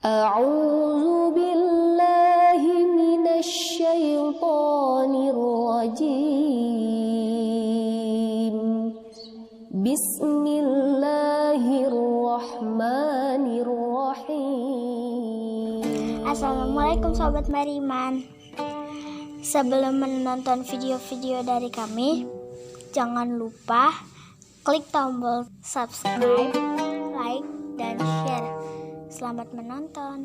A'udzu billahi minasy syaithanir rajim. Bismillahirrahmanirrahim. Assalamualaikum Sobat Mariman. Sebelum menonton video-video dari kami, jangan lupa klik tombol subscribe, like, dan share. Selamat menonton.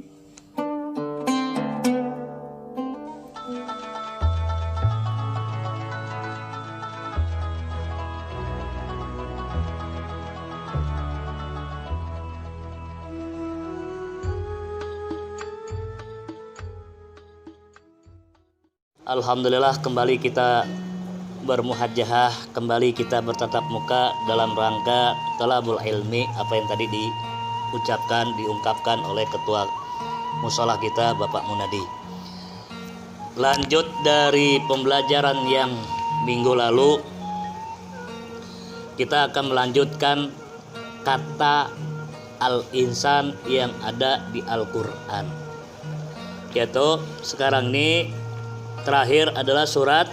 Alhamdulillah, kembali kita bermuhajahah, kembali kita bertatap muka dalam rangka talabul ilmi, apa yang tadi diucapkan, diungkapkan oleh ketua musola kita Bapak Munadi. Lanjut dari pembelajaran yang minggu lalu, kita akan melanjutkan kata al-insan yang ada di Al-Quran, yaitu sekarang ini terakhir adalah surat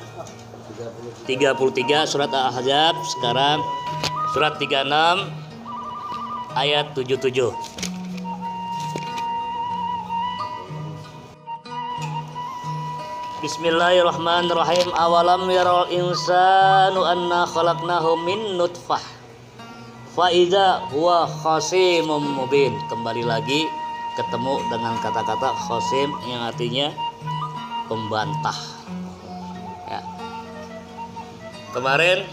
33 surat Al-Ahzab, sekarang surat 36 ayat 77. Bismillahirrahmanirrahim. Awalam yaral insanu anna khalaqnahu min nutfah fa idza huwa khasimum mubin. Kembali lagi ketemu dengan kata-kata khasim yang artinya pembantah. Ya. Kemarin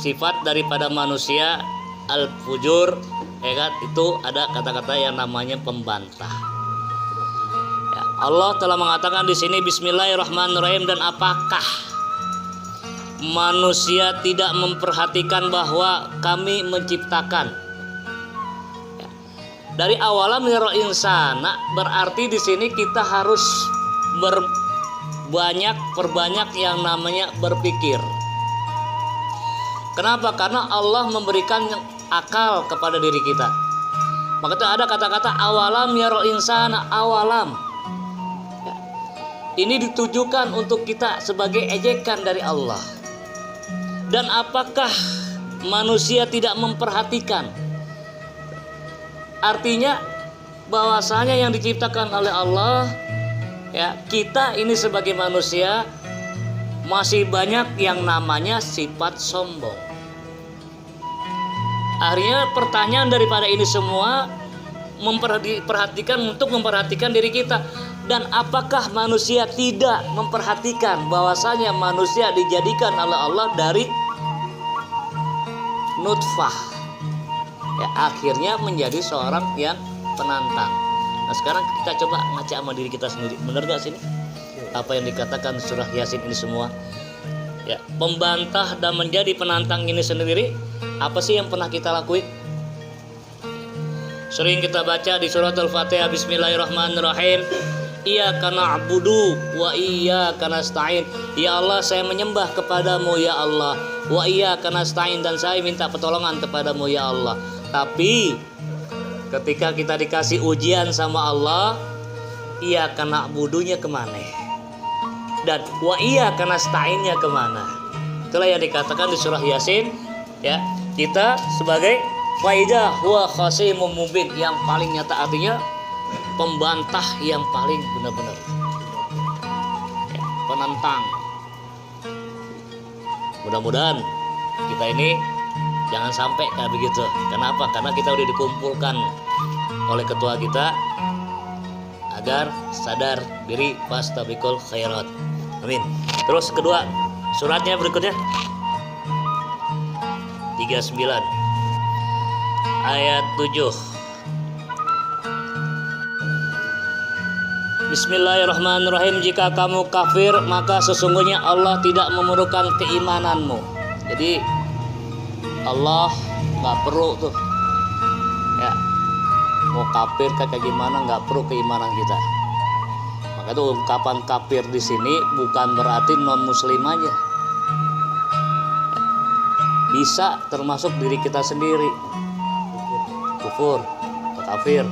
sifat daripada manusia al-fujur, ya kan, itu ada kata-kata yang namanya pembantah. Ya, Allah telah mengatakan di sini Bismillahirrahmanirrahim, dan apakah manusia tidak memperhatikan bahwa kami menciptakan? Ya. Dari awalam yaral insana berarti di sini kita harus perbanyak yang namanya berpikir. Kenapa? Karena Allah memberikan akal kepada diri kita. Maka itu ada kata-kata awalam yaral insana, awalam. Ya. Ini ditujukan untuk kita sebagai ejekan dari Allah. Dan apakah manusia tidak memperhatikan? Artinya bahwasanya yang diciptakan oleh Allah, ya, kita ini sebagai manusia masih banyak yang namanya sifat sombong. Akhirnya pertanyaan daripada ini semua memperhatikan diri kita. Dan apakah manusia tidak memperhatikan bahwasanya manusia dijadikan oleh Allah dari nutfah, ya, akhirnya menjadi seorang yang penantang. Nah, sekarang kita coba ngaca sama diri kita sendiri. Benar gak sini? Apa yang dikatakan surah Yasin ini semua? Ya, pembantah dan menjadi penantang ini sendiri, apa sih yang pernah kita lakuin? Sering kita baca di surat Al-Fatihah, Bismillahirrahmanirrahim. Iyyaka na'budu wa iyyaka nasta'in. Ya Allah, saya menyembah kepadamu ya Allah. Wa iyyaka nasta'in, dan saya minta pertolongan kepadamu ya Allah. Tapi ketika kita dikasih ujian sama Allah, iya kena budunya kemana? Dan wa iya kena sta'innya kemana? Itulah yang dikatakan di surah Yasin. Ya, kita sebagai faida huwa khasimum mubin, yang paling nyata, artinya pembantah yang paling benar-benar, ya, penantang. Mudah-mudahan kita ini jangan sampai kayak begitu. Kenapa? Karena kita udah dikumpulkan oleh ketua kita agar sadar diri, fastabiqul khairat. Amin. Terus kedua, suratnya berikutnya 39 ayat 7. Bismillahirrahmanirrahim. Jika kamu kafir, maka sesungguhnya Allah tidak memerlukan keimananmu. Jadi Allah nggak perlu tuh, ya, mau kafir kayak gimana, nggak perlu keimanan kita. Maka itu ungkapan kafir di sini bukan berarti non muslim aja, bisa termasuk diri kita sendiri, kufur atau kafir.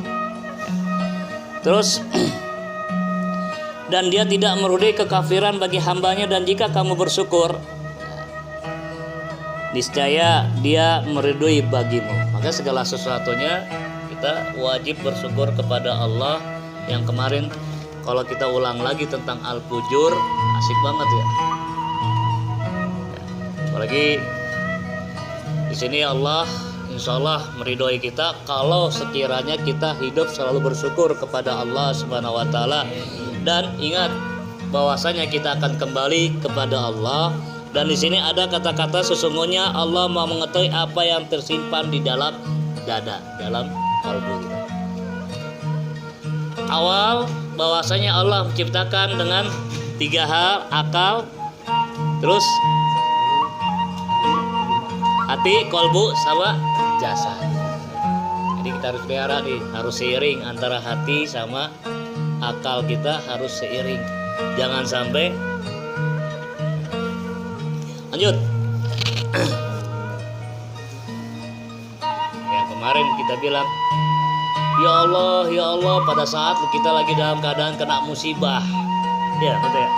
Terus dan dia tidak meridai kekafiran bagi hambanya, dan jika kamu bersyukur niscaya dia meridai bagimu. Maka segala sesuatunya kita wajib bersyukur kepada Allah. Yang kemarin kalau kita ulang lagi tentang Al-Fujur, asik banget ya. Apalagi di sini Allah insya Allah meridhoi kita kalau sekiranya kita hidup selalu bersyukur kepada Allah Subhanahu wa taala. Dan ingat bahwasanya kita akan kembali kepada Allah. Dan di sini ada kata-kata sesungguhnya Allah mau mengetahui apa yang tersimpan di dalam dada, dalam kalbu kita. Awal bahwasanya Allah menciptakan dengan 3 hal, akal, terus hati, kolbu, sama jasad. Jadi kita harus pelihara nih, harus seiring antara hati sama akal kita, harus seiring. Jangan sampai. Lanjut. Yang kemarin kita bilang, ya Allah, pada saat kita lagi dalam keadaan kena musibah, ya betul ya.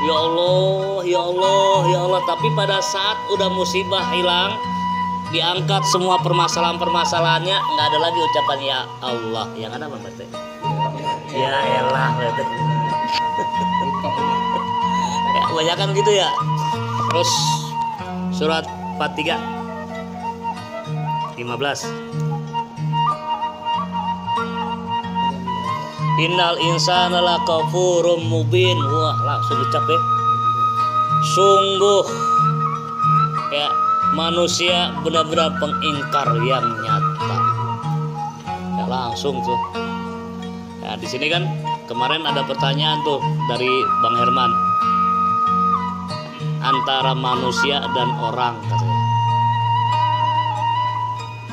Ya Allah. Tapi pada saat udah musibah hilang, diangkat semua permasalahan-permasalahannya, nggak ada lagi ucapan ya Allah. Yang ada apa berarti? Ya elah berarti. Ya, kebanyakan gitu ya. Terus surat 43 15. Innal insana lakafurum mubin. Wah, langsung ucap ya. Sungguh ya, manusia benar-benar pengingkar yang nyata. Ya langsung tuh. Ya di sini kan kemarin ada pertanyaan tuh dari Bang Herman. Antara manusia dan orang katanya.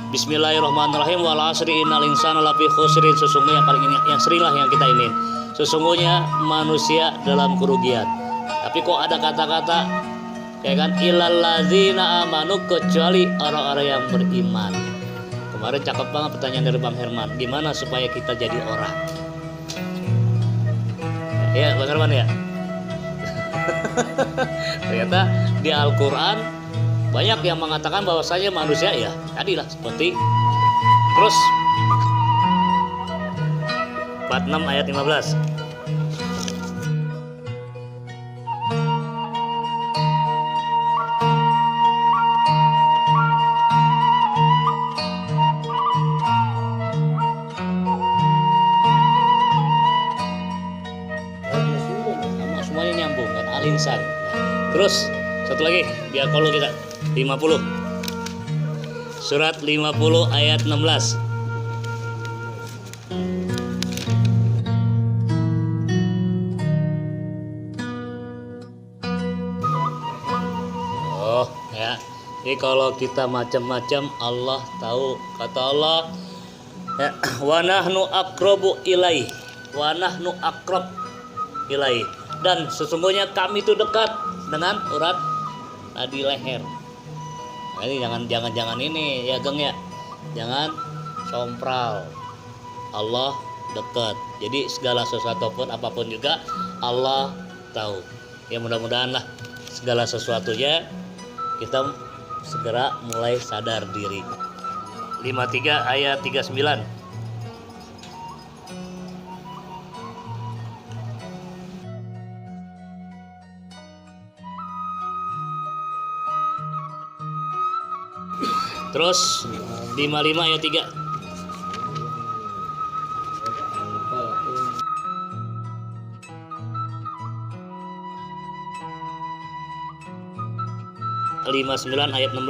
Bismillahirrahmanirrahim. Wal asri innal insana lafi khusrin. Sesungguhnya yang paling ini, yang seringlah yang kita ingin. Sesungguhnya manusia dalam kerugian. Tapi kok ada kata-kata kayak kan illal ladzina amanu, kecuali orang-orang yang beriman. Kemarin cakep banget pertanyaan dari Bang Herman. Gimana supaya kita jadi orang? Ya, Bang Herman ya. Ternyata di Al-Quran banyak yang mengatakan bahwasanya manusia ya tadilah seperti. Terus 46 ayat 15. Semuanya nyambung kan, al-insan. Terus satu lagi biar kalau kita 50. Surat 50 ayat 16. Oh ya. Jadi kalau kita macam-macam Allah tahu. Kata Allah ya, wa nahnu aqrabu ilaihi. Wa nahnu aqrab ilaihi. Dan sesungguhnya kami itu dekat dengan urat di leher. Nah, ini jangan ini ya geng ya, jangan sompral. Allah dekat. Jadi segala sesuatu pun apapun juga Allah tahu. Ya mudah-mudahan lah segala sesuatunya kita segera mulai sadar diri. 53 ayat 39. Terus 55 ayat 3. Lima 9 ayat 16.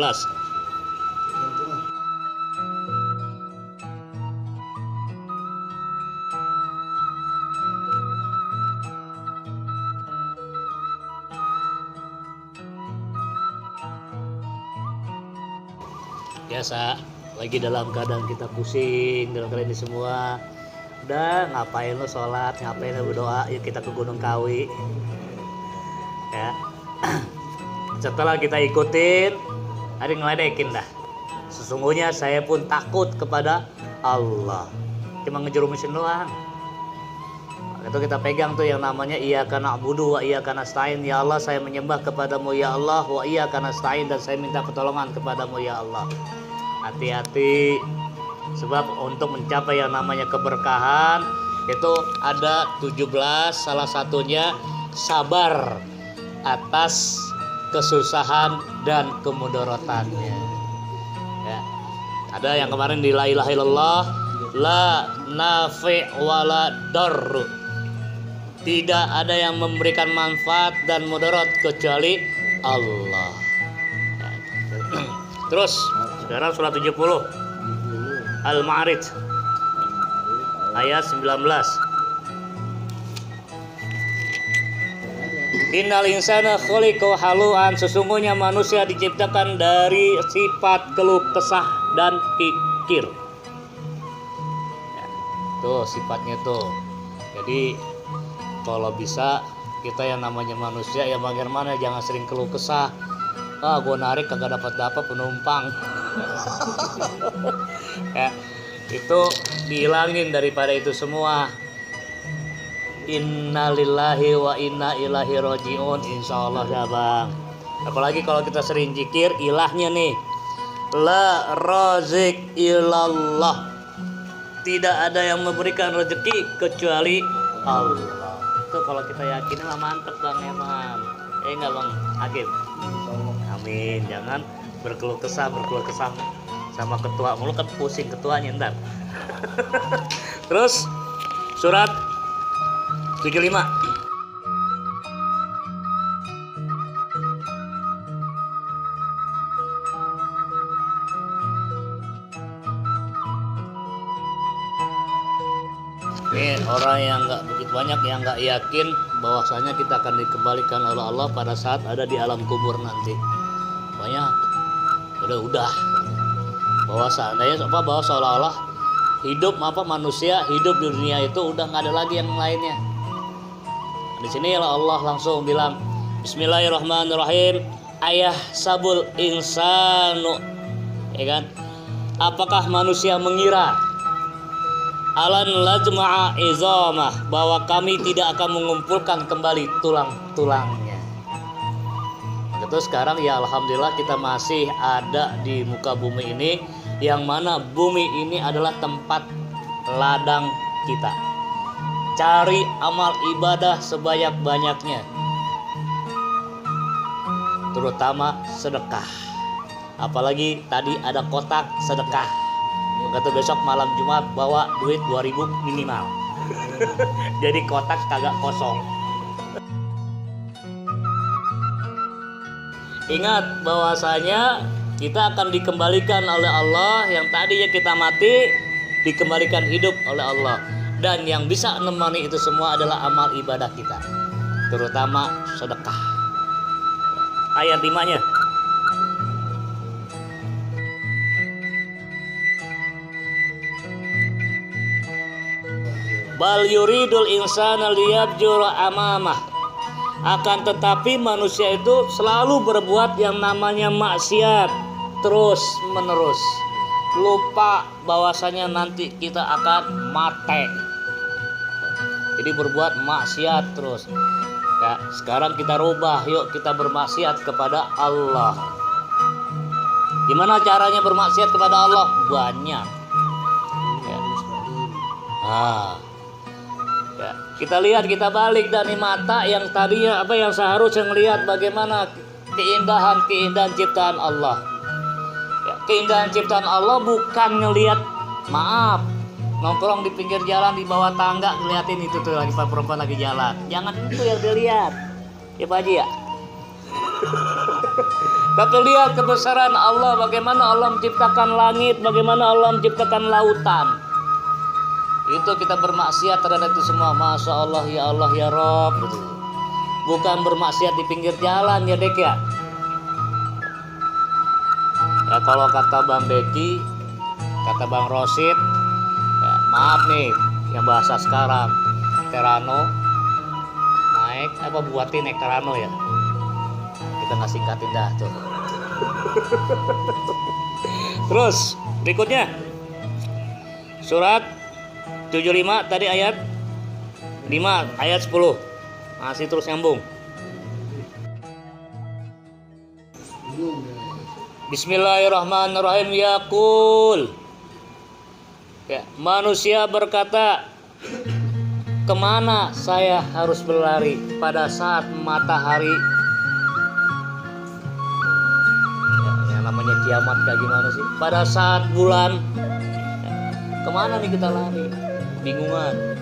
Biasa lagi dalam keadaan kita pusing dalam keadaan ini semua, udah ngapain lo sholat, ngapain lo berdoa, yuk kita ke Gunung Kawi ya. Setelah kita ikutin, ada ngeledekin dah. Sesungguhnya saya pun takut kepada Allah, cuma ngejerumusin doang Itu kita pegang tuh yang namanya iyyaka na'budu wa iyyaka nasta'in. Ya Allah, saya menyembah kepadamu ya Allah, wa iyyaka nasta'in, dan saya minta pertolongan kepadamu ya Allah. Hati-hati, sebab untuk mencapai yang namanya keberkahan itu ada 17, salah satunya sabar atas kesusahan dan kemudorotannya. Ya. Ada yang kemarin di la ilaha illallah, la nafi' wala darr. Tidak ada yang memberikan manfaat dan mudarat kecuali Allah. Ya. Terus sekarang surah 70 Al-Ma'arij ayat 19. Innal insana khuliqa halu'an, sesungguhnya manusia diciptakan dari sifat keluh kesah dan kikir. Ya, tuh sifatnya tuh. Jadi kalau bisa kita yang namanya manusia ya bagaimana, jangan sering keluh kesah. Gue narik kagak dapat penumpang. Ya, itu dihilangin daripada itu semua. Innalillahi wa inna ilaihi rajiun, insyaallah ya bang. Apalagi kalau kita sering zikir ilahnya nih, la razik illallah, tidak ada yang memberikan rezeki kecuali Allah. Itu kalau kita yakin mah mantep bang emang. Enggak bang Hakim? Amin. Jangan berkeluh kesah sama ketua mulu, kan pusing ketuanya ntar. Terus surat 75. Ini orang yang nggak begitu banyak yang nggak yakin bahwasanya kita akan dikembalikan oleh Allah pada saat ada di alam kubur nanti. Banyak udah bahwa seandainya bahwa seolah-olah hidup manusia hidup di dunia itu udah nggak ada lagi yang lainnya. Di sini Allah langsung bilang Bismillahirrahmanirrahim, ayah sabul insanu, ya kan? Apakah manusia mengira alan lajma'a izamah, bahwa kami tidak akan mengumpulkan kembali tulang-tulangnya. Terus sekarang ya alhamdulillah kita masih ada di muka bumi ini, yang mana bumi ini adalah tempat ladang kita. Cari amal ibadah sebanyak-banyaknya, terutama sedekah. Apalagi tadi ada kotak sedekah. Kata besok malam Jumat bawa duit 2000 minimal. Jadi kotak kagak kosong. Ingat bahwasanya kita akan dikembalikan oleh Allah, yang tadinya kita mati dikembalikan hidup oleh Allah, dan yang bisa menemani itu semua adalah amal ibadah kita, terutama sedekah. Ayat 5-nya. Bal yuridul insana liyabjura amamah, akan tetapi manusia itu selalu berbuat yang namanya maksiat terus menerus, lupa bahwasanya nanti kita akan mati. Jadi berbuat maksiat terus. Ya, sekarang kita rubah, yuk kita bermaksiat kepada Allah. Gimana caranya bermaksiat kepada Allah? Banyak. Ya. Ya, kita lihat, kita balik dari mata yang tadinya yang seharusnya melihat bagaimana keindahan ciptaan Allah. Ya, keindahan ciptaan Allah bukan ngelihat, maaf, nongkrong di pinggir jalan di bawah tangga ngeliatin itu tuh lagi perempuan lagi jalan. Jangan itu yang dilihat, ya Pak Haji ya. Tapi lihat kebesaran Allah, bagaimana Allah menciptakan langit, bagaimana Allah menciptakan lautan. Itu kita bermaksiat terhadap itu semua. Masya Allah ya Allah ya Rob gitu. Bukan bermaksiat di pinggir jalan ya Dek ya. Ya kalau kata Bang Deki, kata Bang Rosid, ya, maaf nih yang bahasa sekarang, Terano naik buatin naik Terano ya. Kita nggak singkatin dah tuh. Terus berikutnya surat 75 tadi ayat 5 ayat 10. Masih terus nyambung. Bismillahirrahmanirrahim. Yaqul. Ya, manusia berkata, kemana saya harus berlari pada saat matahari, ya, yang namanya kiamat kayak gimana sih? Pada saat bulan, ya, kemana nih kita lari? Bingungan.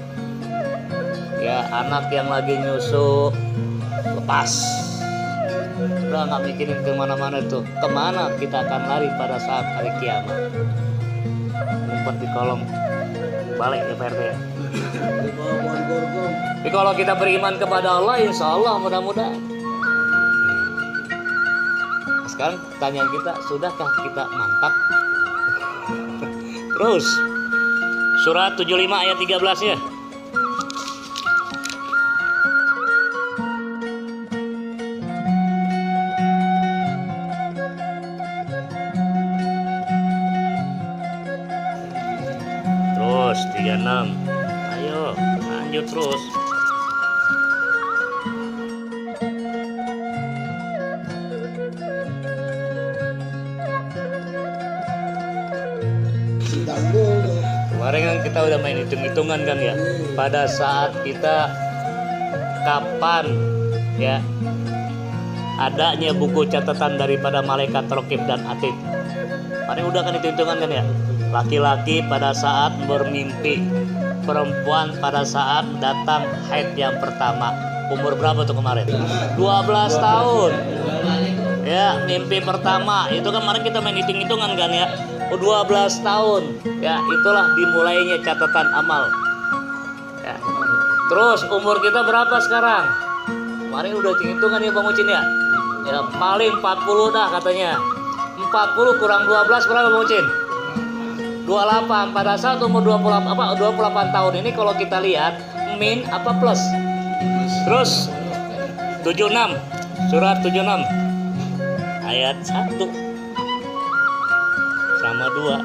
Ya, anak yang lagi nyusu lepas, udah nggak mikirin kemana-mana itu. Kemana kita akan lari pada saat hari kiamat? Ngumpet di kolong balik ya Pak RT ya. Tapi kalau kita beriman kepada Allah, insya Allah mudah-mudahan. Sekarang pertanyaan kita, sudahkah kita mantap? Terus surat 75 ayat 13 ya. Terus 36. Ayo lanjut terus. Kemarin kan kita udah main hitung-hitungan kan ya. Pada saat kita kapan ya adanya buku catatan daripada malaikat raqib dan atid. Kemarin udah kan hitung-hitungan kan ya. Laki-laki pada saat bermimpi, perempuan pada saat datang haid yang pertama. Umur berapa tuh kemarin? 12 tahun. Ya, mimpi pertama. Itu kan kemarin kita main hitung-hitungan kan ya. 12 tahun. Ya, itulah dimulainya catatan amal. Ya. Terus umur kita berapa sekarang? Kemarin udah hitung-hitungan ya Bang Ucin ya. Ya, paling 40 dah katanya. 40 kurang 12 berapa Bang Ucin? 28. Pada saat umur 28 tahun ini kalau kita lihat min apa plus. Terus 76. Surat 76 ayat 1 sama 2.